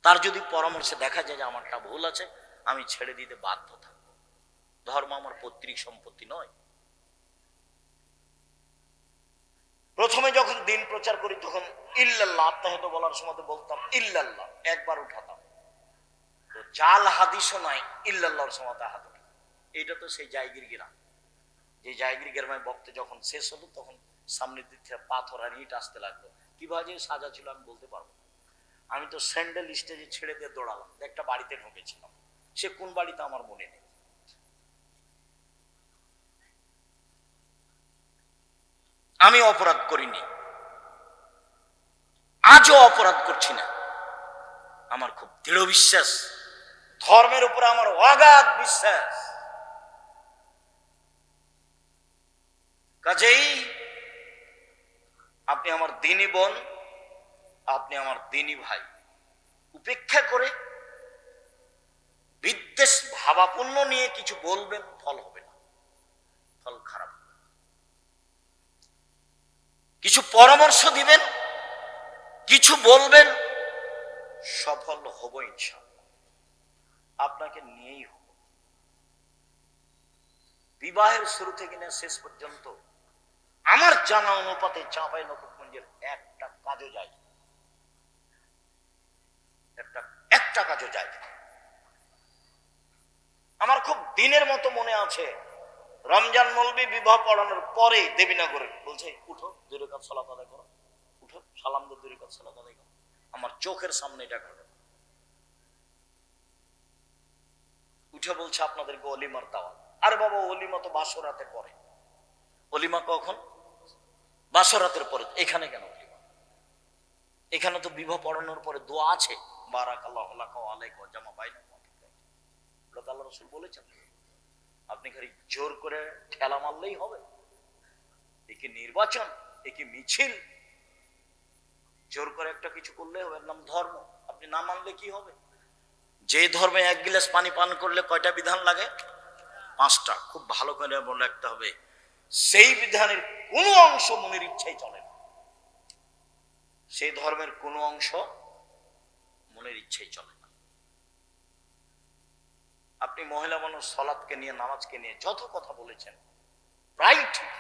তার যদি পরামর্শে দেখা যায় যে আমারটা ভুল আছে, আমি ছেড়ে দিতে বাধ্য থাকবো। ধর্ম আমার পৈতৃক সম্পত্তি নয়। প্রথমে যখন দিন প্রচার করি তখন ইল্লাল্লাহ আত্মাহত বলার সময় বলতাম ইল্লাল্লাহ, একবার উঠাতাম। তো জাল হাদিসও নাই, ইল্লাল্লাহর সময় হাত উঠে। এইটা তো সেই জায়গির গিরা, যে জায়গির গ্রামে বক্তে যখন শেষ হলো তখন সামনের দিক থেকে পাথর আর ইট আসতে লাগলো। কিভাবে সাজা ছিল আমি বলতে পারবো না। আমি তো স্যান্ডেল স্টেজে ছেড়ে দিয়ে দৌড়ালাম, একটা বাড়িতে ঢুকেছিলাম, সে কোন বাড়িতে আমার মনে নেই। আমি অপরাধ করিনি, আজও অপরাধ করছি না। আমার খুব দৃঢ় বিশ্বাস, ধর্মের উপরে আমার অগাধ বিশ্বাস। কাজেই আপনি আমার দিনী বোন, আপনি আমার দিনী ভাই, উপেক্ষা করে বিদ্বেষ ভাবাপন্ন নিয়ে কিছু বলবেন, ফল হবে না, ফল খারাপ হবে। কিছু পরামর্শ দিবেন, কিছু বলবেন, সফল হব ইনশাআল্লাহ, আপনাকে নিয়েই হব। বিবাহের শুরু থেকে না শেষ পর্যন্ত আমার জানা অনুপাতে চাঁপাইনবাবগঞ্জের একটা কাজও যায়, একটা কাজও যায়। আমার খুব দিনের মতো মনে আছে, রমজান মৌলবী বিবাহ পড়ানোর পরে দেবীনগরে বলছে উঠো 2 রাকাত সালাত আদায় করো, উঠো সালাম দিয়ে 2 রাকাত সালাত আদায় করো। আমার চোখের সামনে এটা ঘটে। উঠে বলছে আপনাদেরকে অলিমার দাওয়াত। আরে বাবা, অলিমা তো বাসরাতে পরে। অলিমা কখন? বাসরাতের পরে। এখানে কেন অলিমা? এখানে তো বিবাহ পড়ানোর পরে দোয়া আছে, বারাকাল্লাহু লাকা ওয়া আলাইকা ওয়া জামা বাইনাকুম। এটা আল্লাহ রাসূল বলেছেন। আপনি খালি জোর করে ঠেলা মারলেই হবে? একে নির্বাচন, একে মিছিল, জোর করে একটা কিছু করলে হবে? নাম ধর্ম। আপনি না মানলে কি হবে? যে ধর্মে 1 গ্লাস পানি পান করলে কয়টা বিধান লাগে? 5টা। খুব ভালো করে মনে রাখতে হবে, সেই বিধানের কোনো অংশ মনের ইচ্ছাই চলে না। সেই ধর্মের কোনো অংশ মনের ইচ্ছাই চলে না। আপনি মহিলা মানুষ সালাতকে নিয়ে, নামাজকে নিয়ে যত কথা বলেছেন প্রায় ঠিক।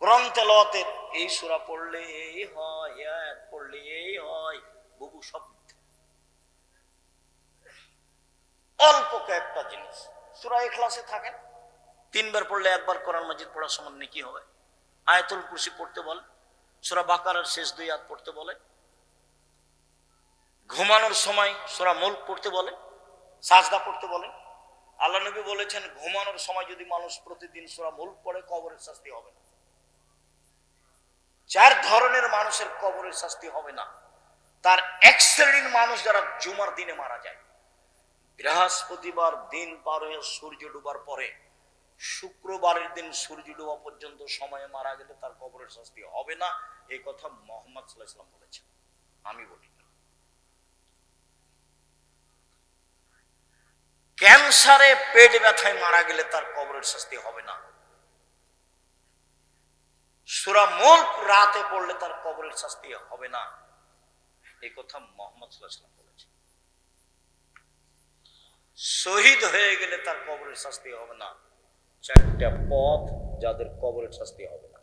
কোরআন তেলাওয়াতের এই সূরা পড়লে এই হয়, আয়াত পড়লে এই হয়, বহু সব অল্প কয়েকটা জিনিস। সূরা ইখলাসে থাকেন, 3 বার পড়লে 1 বার কোরআন মাজিদ পড়ার সমান নেকি হবে। আয়াতুল কুরসি পড়তে বলে, সূরা বাকারার শেষ 2 আয়াত পড়তে বলে, ঘুমানোর সময় সূরা মুলক পড়তে বলে, সাজদা পড়তে বলে। আল্লাহ নবী বলেছেন ঘুমানোর সময় যদি মানুষ প্রতিদিন সূরা মুলক পড়ে কবরের শাস্তি হবে না। 4 ধরনের মানুষের কবরের শাস্তি হবে না। তার এক শ্রেণীর মানুষ যারা জুমার দিনে মারা যায়, বৃহস্পতিবার দিন পার হয়ে সূর্য ডুবার পরে শুক্রবারের দিন সূর্য ডুবা পর্যন্ত সময়ে মারা গেলে তার কবরের শাস্তি হবে না। এই কথা মুহাম্মদ সাল্লাল্লাহু আলাইহি ওয়াসাল্লাম বলেছেন, আমি বলি না। ক্যান্সারে পেট ব্যথায় মারা গেলে তার কবরের শাস্তি হবে না। সূরা মুলক রাতে পড়লে তার কবরের শাস্তি হবে না। এই কথা মুহাম্মদ সাল্লাল্লাহু আলাইহি ওয়াসাল্লাম বলেছেন। শহীদ হয়ে গেলে তার কবরের শাস্তি হবে না। 4টা পথ যাদের কবরের শাস্তি হবে না।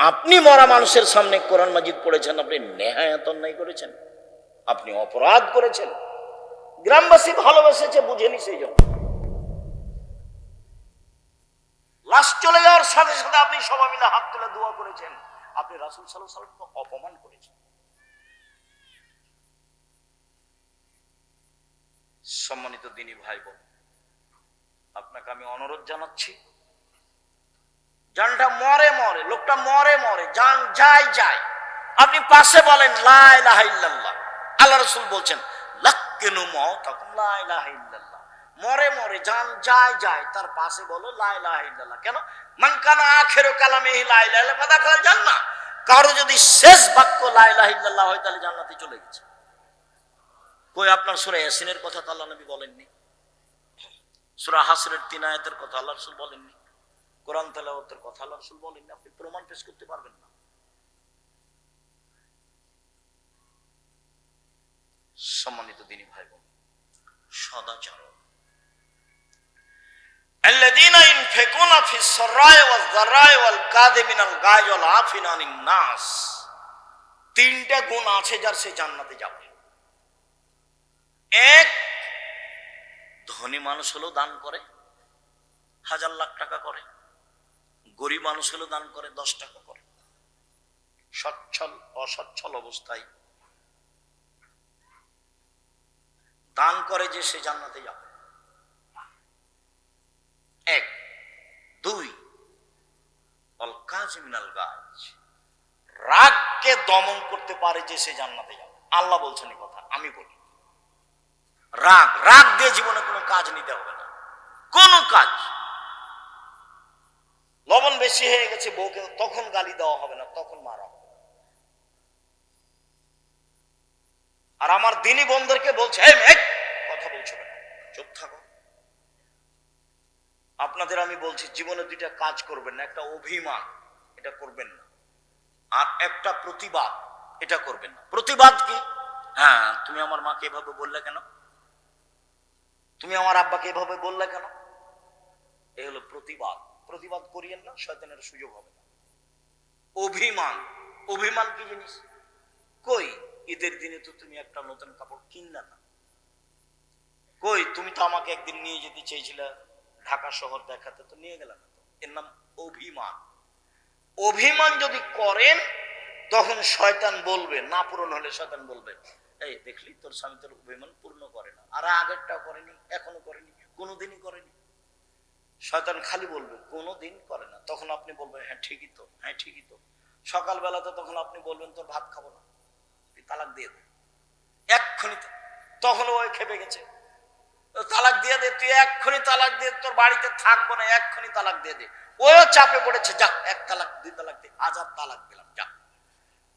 আপনি মরা মানুষের সামনে কোরআন মাজিদ পড়েছেন, আপনি নেহায়াত অন্যায় করেছেন, আপনি অপরাধ করেছেন। গ্রামবাসী ভালোবেসেছে, বুঝেনি সেই জন্য। লাশ চলে যাওয়ার সাথে সাথে আপনি সবাই মিলে হাত তুলে দোয়া করেছেন, আপনি রাসূল সাল্লাল্লাহু আলাইহি ওয়াসাল্লামকে অপমান করেছেন। সম্মানিত দিনী ভাই বোন, আপনাকে আমি অনুরোধ জানাচ্ছি, জানটা মরে মরে, লোকটা মরে মরে, জান যায় যায়, আপনি পাশে বলেন লা ইলাহা ইল্লাল্লাহ। আল্লাহ রাসূল বলছেন লাক্কিনু মাউতাকুম লা ইলাহা ইল্লাল্লাহ। মরে মরে, জান যায় যায়, তার পাশে বলো লা ইলাহা ইল্লাল্লাহ। কেন? মান কানা আখিরু কালামিহি লা ইলাহা ইল্লাল্লাহ ফাদাখালাল জান্নাহ। কারো যদি শেষ বাক্য লা ইলাহা ইল্লাল্লাহ হয় তাহলে জান্নাতে চলে গেছে। কই আপনার সূরা ইয়াসিনের কথা তো আল্লাহ নবী বলেননি, সূরা হাসরের 3 আয়াতের কথা আল্লাহ রাসূল বলেননি, কোরআন তেলাওয়াতের কথা আল্লাহ রাসূল বলেননি। আপনি প্রমাণ পেশ করতে পারবেন না। সম্মানিত দিনী ভাই বোন, সদাচরণ। الذين ينفقون في السراء والضراء والكاظمين الغيظ والعافين عن الناس, তিনটা গুণ আছে যার সে জান্নাতে যাবে। এক, ধনী মানুষ হলেও দান করে, 1000 লাখ টাকা করে। গরিব মানুষ হলেও দান করে, 10 টাকা করে। সচ্ছল অসচ্ছল অবস্থায় দান করে যে সে জান্নাতে যাবে। এক। দুই, অল কাযিমিনাল গায়জ, রাগকে দমন করতে পারে যে সে জান্নাতে যাবে। আল্লাহ বলছেন এই কথা, আমি বলি। রাগ দিয়ে জীবনে কোনো কাজ নিতে হবে না, কোনো কাজ। লবণ বেশি হয়ে গেছে বউকে, তখন গালি দেওয়া হবে না, তখন মারা হবে। আর আমার দিনী বন্ধুদেরকে বলছে, কথা বলছো না, চুপ থাকো। আপনাদের আমি বলছি, জীবনে দুইটা কাজ করবেন না। একটা অভিমান, এটা করবেন না। আর একটা প্রতিবাদ, এটা করবেন না। প্রতিবাদ কি? হ্যাঁ, তুমি আমার মাকে এভাবে বললে কেন, তুমি আমার আব্বাকে এভাবে বললে কেন, এই হলো প্রতিবাদ। প্রতিবাদ করিয়েন না, শয়তানের সুযোগ হবে না। অভিমান, অভিমান কি জিনিস? কই ঈদের দিনে তো তুমি একটা নতুন কাপড় কিনলে না, কই তুমি তো আমাকে একদিন নিয়ে যেতে চেয়েছিলে ঢাকা শহর দেখাতে, তো নিয়ে গেলাম না। এর নাম অভিমান। অভিমান যদি করেন তখন শয়তান বলবে, না পূরণ হলে শয়তান বলবে, এই দেখলি তোর স্বামী তোর অভিমান পূর্ণ করে না, আর আগেরটা করেনি, এখনো করেনি, কোনোদিনই করেনি। শয়তান খালি বলবে কোনোদিন করে না। তখন আপনি বলবেন, হ্যাঁ ঠিকই তো, হ্যাঁ ঠিকই তো। সকালবেলাতে তখন আপনি বলবেন, তোর ভাত খাবো না, তুই তালাক দিয়ে দে এক্ষুনি। তখন ওই খেপে গেছে, তালাক দিয়ে দে, তুই এক্ষুনি তালাক দিয়ে, তোর বাড়িতে থাকবো না, এক্ষুনি তালাক দিয়ে দে। ওও চাপে পড়েছে, যা 1 তালাক 2 তালাক দে, 1000 তালাক দিলাম, যা।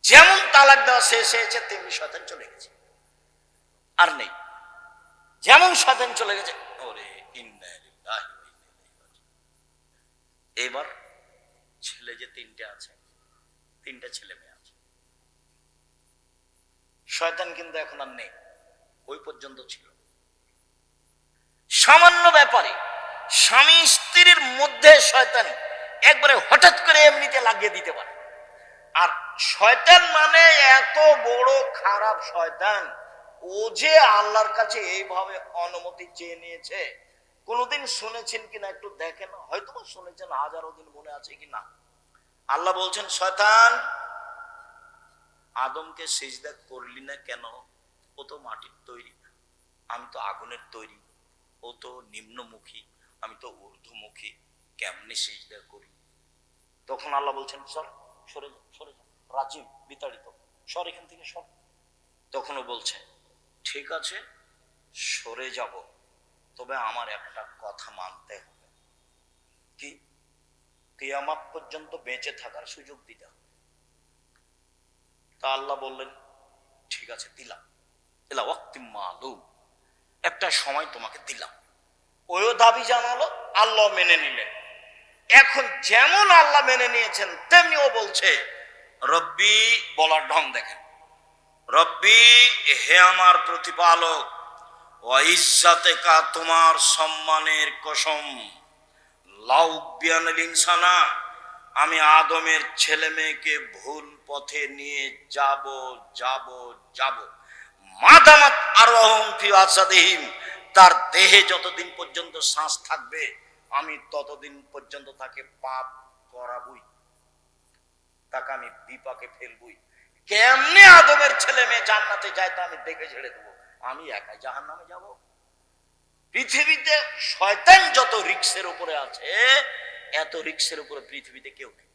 যেমন তালাক দেওয়া শেষ হয়েছে তেমনি শয়তান চলে গেছে, আর নেই। যেমন শয়তান চলে গেছে, ওরে ইন্না লিল্লাহি ওয়া ইন্না ইলাইহি রাজিউন। এবার ছেলে যে 3টে আছে, 3টা ছেলে মেয়ে আছে। শয়তান কিন্তু এখন আর নেই, ওই পর্যন্ত ছিল। সামান্য ব্যাপারে স্বামী স্ত্রীর মধ্যে শয়তান একবারে হঠাৎ করে এমনিতে লাগিয়ে দিতে পারে। আর শয়তান মানে এত বড় খারাপ শয়তান, ও যে আল্লাহর কাছে এইভাবে অনুমতি চেয়ে নিয়েছে। কোনদিন শুনেছেন কিনা একটু দেখেন, হয়তো শুনেছেন, হাজারো দিন মনে আছে কিনা। আল্লাহ বলছেন, শয়তান আদমকে সিজদা করলি না কেন? ও তো মাটির তৈরি, আমি তো আগুনের তৈরি। ও তো নিম্নমুখী, আমি তো ঊর্ধ্বমুখী, কেমনে সিজদা করি? তখন আল্লাহ বলছেন, সর, সরে যা, সরে যা, রাজীব বিতাড়িত, সর এখান থেকে, সর। তখনও বলছে, ঠিক আছে সরে যাব, তবে আমার একটা কথা মানতে হবে। কি? কিয়ামত পর্যন্ত বেঁচে থাকার সুযোগ দিতে হবে। তা আল্লাহ বললেন, ঠিক আছে দিলাম, ইলা ওয়াক্তিম মালুম, একটা সময় তোমাকে দিলাম। ওই দাবি জানালো, আল্লাহ মেনে নিলেন। এখন যেমন আল্লাহ মেনে নিয়েছেন তেমনি ও বলছে, রব্বি, বলার ঢং দেখেন, রব্বি হে আমার প্রতিপালক, ওয়া ইজ্জাতেকা, তোমার সম্মানের কসম, লাউ বিয়ানাল ইনসানা, আমি আদমের ছেলে মেয়েকে ভুল পথে নিয়ে যাব যাব যাব, মাদামাত আরওয়াহুম ফি আসাদিহিম, তার দেহে যতদিন পর্যন্ত শ্বাস থাকবে আমি ততদিন পর্যন্ত তাকে পাপ করাবই, তাকে আমি বিপাকে ফেলবই। কেমনে আদমের ছেলে মেয়ে জান্নাতে যায় তা আমি দেখে ছেড়ে দেবো, আমি একাই জাহান্নামে যাব? পৃথিবীতে শয়তান যত রিক্সের উপরে আছে, এত রিক্সের উপরে পৃথিবীতে কেউ নেই।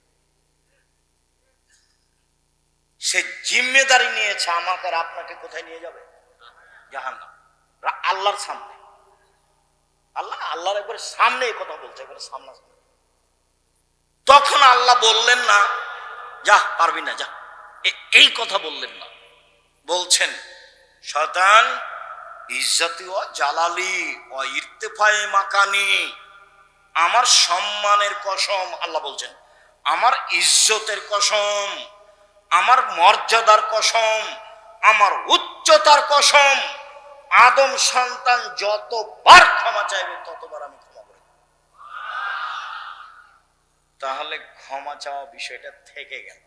সে জিম্মেদারি নিয়েছে আমাকে আর আপনাকে কোথায় নিয়ে যাবে? জাহান্নাম, আল্লাহর সামনে। আল্লাহর একবার সামনে এই কথা বলছে, একবার সামনাসামনি। তখন আল্লাহ বললেন না, যা পারবি না যা, এই কথা বললেন না। বলছেন, শয়তান ইজ্জতি ও জালালি ও ইরতেফায়ে মাকানি, আমার সম্মানের কসম, আল্লাহ বলছেন, আমার ইজ্জতের কসম, আমার মর্যাদার কসম, আমার উচ্চতার কসম, আদম সন্তান যতবার ক্ষমা চাইবে ততবার আমি ক্ষমা করে দেব। তাহলে ক্ষমা চাওয়া বিষয়টা থেকে গেল।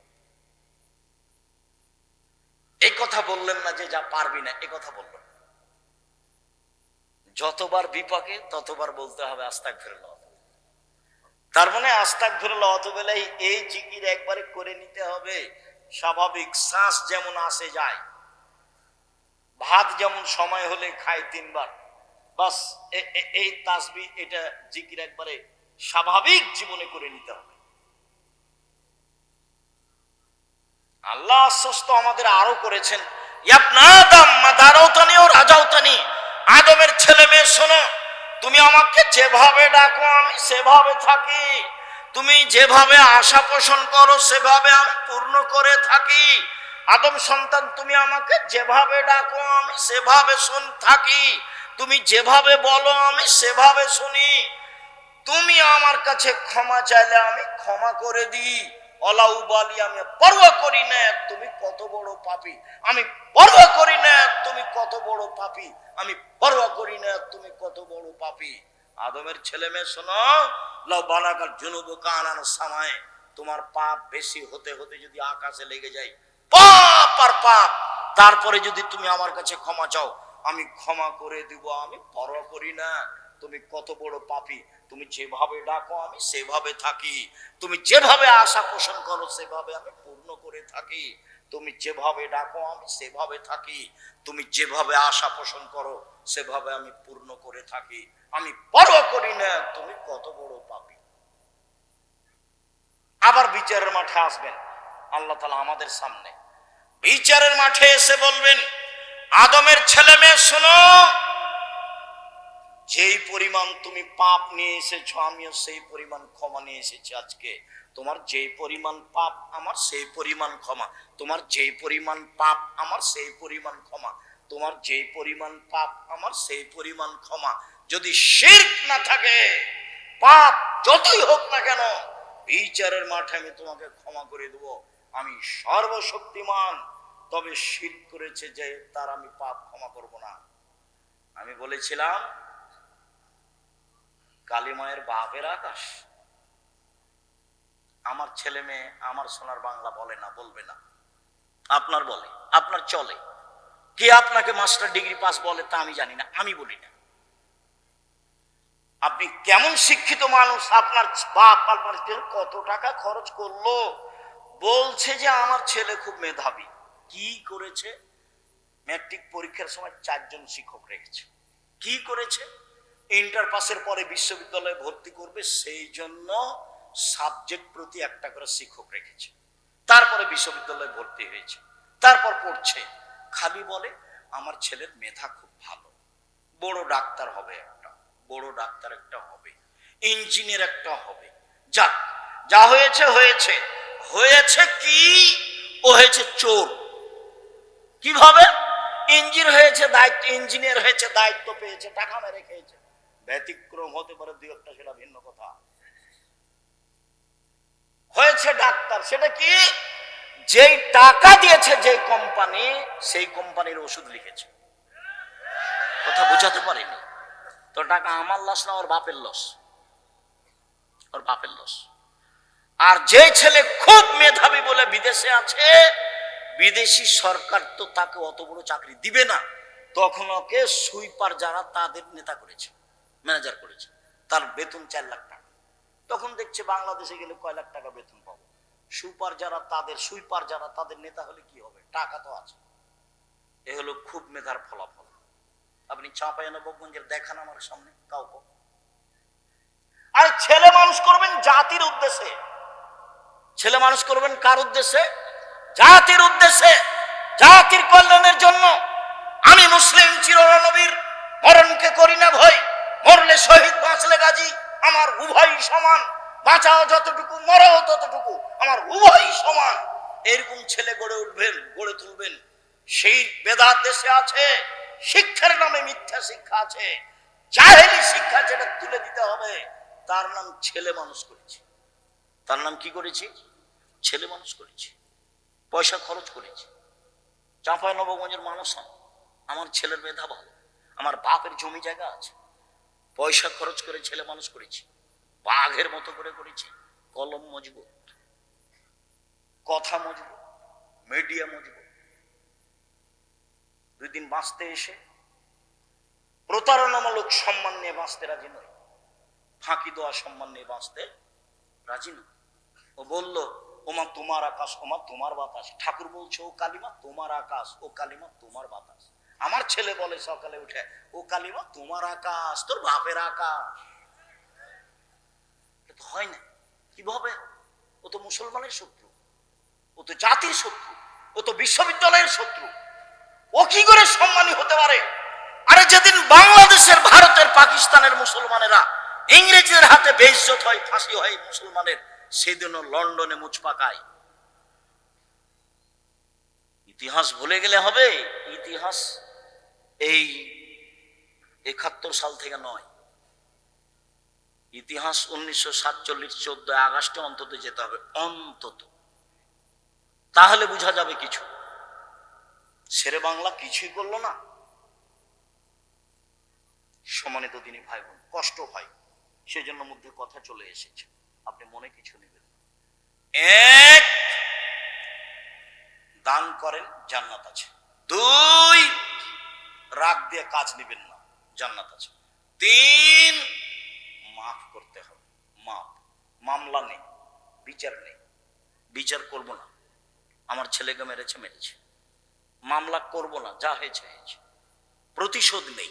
এই কথা বললেন না যে যা পারবি না, এই কথা বললেন। যতবার বিপাকে ততবার বলতে হবে আস্তাগফিরুল্লাহ। তার মানে আস্তাগফিরুল্লাহ অতবেলাই এই জিকির একবারে করে নিতে হবে। স্বাভাবিক শ্বাস যেমন আসে যায়, ভাত যেমন সময় হলে খায় 3 বার, বাস এই তাসবিহ এটা জিকির একবারে স্বাভাবিক জীবনে করে নিতে হবে। আল্লাহ আশ্বস্ত আমাদের আরো করেছেন, ইবনা আদম মাদারাউতানি ও রাজাউতানি, আদমের ছেলে মেয়ে শোনো, তুমি আমাকে যেভাবে ডাকো আমি সেভাবে থাকি, তুমি যেভাবে আশা পোষণ করো সেভাবে আমি পূর্ণ করে থাকি। আদম সন্তান, তুমি আমাকে যেভাবে ডাকো আমি সেভাবে থাকি, তুমি যেভাবে বলো আমি সেভাবে শুনি, তুমি আমার কাছে ক্ষমা চাইলে আমি ক্ষমা করে দিই। অলাউবালি, আমি পরোয়া করি না তুমি কত বড় পাপী, আমি পরোয়া করি না তুমি কত বড় পাপী, আমি পরোয়া করি না তুমি কত বড় পাপী। আদমের ছেলে মেয়ে শোনো, লাউ বালাগাল জুনুবু কানান সামায়ে, তোমার পাপ বেশি হতে হতে যদি আকাশে লেগে যায়, পাপ আর পাপ, তারপরে যদি তুমি আমার কাছে ক্ষমা চাও আমি ক্ষমা করে দিব, আমি পরোয়া করি না তুমি কত বড় পাপী। তুমি যেভাবে ডাকো আমি সেভাবে থাকি, তুমি যেভাবে আশা পোষণ করো সেভাবে আমি পূর্ণ করে থাকি, তুমি যেভাবে ডাকো আমি সেভাবে থাকি, তুমি যেভাবে আশা পোষণ করো সেভাবে আমি পূর্ণ করে থাকি, আমি পরোয়া করি না তুমি কত বড় পাপী। আবার বিচারের মাঠে আসবেন আল্লাহ তাআলা আমাদের সামনে, বিচারের মাঠে এসে বলবেন, আদমের ছেলে মেয়ে শোনো, যেই পরিমাণ তুমি পাপ নিয়ে এসেছো আমিও সেই পরিমাণ ক্ষমা নিয়ে এসেছি আজকে। তোমার যেই পরিমাণ পাপ আমার সেই পরিমাণ ক্ষমা, তোমার যেই পরিমাণ পাপ আমার সেই পরিমাণ ক্ষমা, তোমার যেই পরিমাণ পাপ আমার সেই পরিমাণ ক্ষমা। যদি শিরক না থাকে, পাপ যতই হোক না কেন, বিচারের মাঠে আমি তোমাকে ক্ষমা করে দেব, আমি সর্বশক্তিমান। তবে শিরক করেছে যে তার আমি পাপ ক্ষমা করব না। আমি বলেছিলাম কালিমায়ের বাপের আকাশ। আমার ছেলে মেয়ে আমার সোনার বাংলা বলে না, বলবে না, আপনার বলে, আপনার চলে। কে আপনাকে মাস্টার ডিগ্রি পাস বলে তা আমি জানি না, আমি বলি না। আপনি কেমন শিক্ষিত মানুষ, আপনার বাপ আপনার কত টাকা খরচ করলো, বলছে যে আমার ছেলে খুব মেধাবী। কি করেছে? ম্যাট্রিক পরীক্ষার সময় 4 জন শিক্ষক রেখেছে। কি করেছে? ইন্টার পাসের পরে বিশ্ববিদ্যালয়ে ভর্তি করবে সেই জন্য সাবজেক্ট প্রতি একটা করে শিক্ষক রেখেছে। তারপরে বিশ্ববিদ্যালয়ে ভর্তি হয়েছে, তারপর পড়ছে, খালি বলে আমার ছেলের মেধা খুব ভালো, বড় ডাক্তার হবে একটা, বড় ডাক্তার একটা হবে, ইঞ্জিনিয়ার একটা হবে। যাক, যা হয়েছে হয়েছে। হয়েছে কি? ও হয়েছে চোর। কিভাবে? ইঞ্জিনিয়ার হয়েছে, দায়িত্ব পেয়েছে, টাকা মেরে খেয়েছে। ব্যতিক্রম হতে পারে 2-1টা, সেটা ভিন্ন কথা। হয়েছে ডাক্তার, সেটা কি? যেই টাকা দিয়েছে যে কোম্পানি, সেই কোম্পানির ওষুধ লিখেছে। কথা বোঝাতে পারিনি তো? টাকা আমার লস না, ওর বাপের লস, ওর বাপের লস। আর যে ছেলে খুব মেধাবী বলে বিদেশে আছে, বিদেশি সরকার তো তাকে অত বড় চাকরি দিবে না, তখন ওকে সুইপার যারা তাদের নেতা করেছে, ম্যানেজার করেছে, তার বেতন 4 লাখ টাকা। তখন দেখছে বাংলাদেশে গেলে কয় লাখ টাকা বেতন পাবো, সুইপার যারা তাদের নেতা হলে কি হবে, টাকা তো আছে। এ হলো খুব মেধার ফলাফল। আপনি চাঁপাইনবাবগঞ্জের দেখান আমার সামনে কাউকে। আর ছেলে মানুষ করবেন জাতির উদ্দেশ্যে, ছেলে মানুষ করবেন কার উদ্দেশ্যে? জাতির উদ্দেশ্যে, জাতির কল্যাণের জন্য। আমি মুসলিম চিরনবীর মরণকে করি না ভয়, মরলে শহীদ বাঁচলে গাজী, আমার উভয়ই সমান, বাঁচাও যতটুকু মরাও ততটুকু, আমার উভয়ই সমান। এরকম ছেলে গড়ে তুলবেন। সেই বেদাত দেশে আছে, শিক্ষার নামে মিথ্যা শিক্ষা আছে, জাহেলি শিক্ষা, যেটা তুলে দিতে হবে। তার নাম ছেলে মানুষ করেছি। তার নাম কি করেছি? ছেলে মানুষ করেছি, পয়সা খরচ করেছি। চাঁপাইনবাবগঞ্জের মানুষ আমি। আমার ছেলের মেধা ভালো, আমার বাপের জমি জায়গা আছে, পয়সা খরচ করে ছেলে মানুষ করেছি, বাঘের মতো করে করেছি। কলম মজবুত, কথা মজবুত, মিডিয়া মজবুত। 2 দিন বাঁচতে এসে প্রতারণামূলক সম্মান নিয়ে বাঁচতে রাজি নয়, ফাঁকি দেওয়া সম্মান নিয়ে বাঁচতে রাজি নয়। ও বলল, ওমা তোমার আকাশ, ওমা তোমার বাতাস। ঠাকুর বলছে, ও কালিমা তোমার আকাশ, ও কালিমা তোমার বাতাস। আমার ছেলে বলে সকালে উঠে, ও কালিমা তোমার আকাশ, তোর বাপের আকাশ। হয় না, কিভাবে? ও তো মুসলমানের শত্রু, ও তো জাতির শত্রু, ও তো বিশ্ববিদ্যালয়ের শত্রু। ও কি করে সম্মানী হতে পারে? আরে যেদিন বাংলাদেশের, ভারতের, পাকিস্তানের মুসলমানেরা ইংরেজদের হাতে বেইজ্জত হয়, ফাঁসি হয় মুসলমানের, সেদিনও লন্ডনে মুচ পাকায়। ইতিহাস ভুলে গেলে হবে? ইতিহাস এই 71 সাল থেকে নয়, ইতিহাস 1947 14 আগস্টে অন্তত যেতে হবে, অন্তত। তাহলে বোঝা যাবে কিছু। শেরে বাংলা কিছুই করলো না। সম্মানিত দিনী ভাই বোন, কষ্ট হয়, সেজন্য মধ্যে কথা চলে এসেছে, আপনি মনে কিছু নেবেন। এক, দান করেন, জান্নাত আছে। 2, রাগ দিয়ে কাজ নেবেন না, জান্নাত আছে। 3, মাফ করতে হবে, মাফ। মামলা নেই, বিচার নেই, বিচার করব না। আমার ছেলেকে মেরেছে, মামলা করব না, যা হয়েছে হয়েছে। প্রতিশোধ নেই,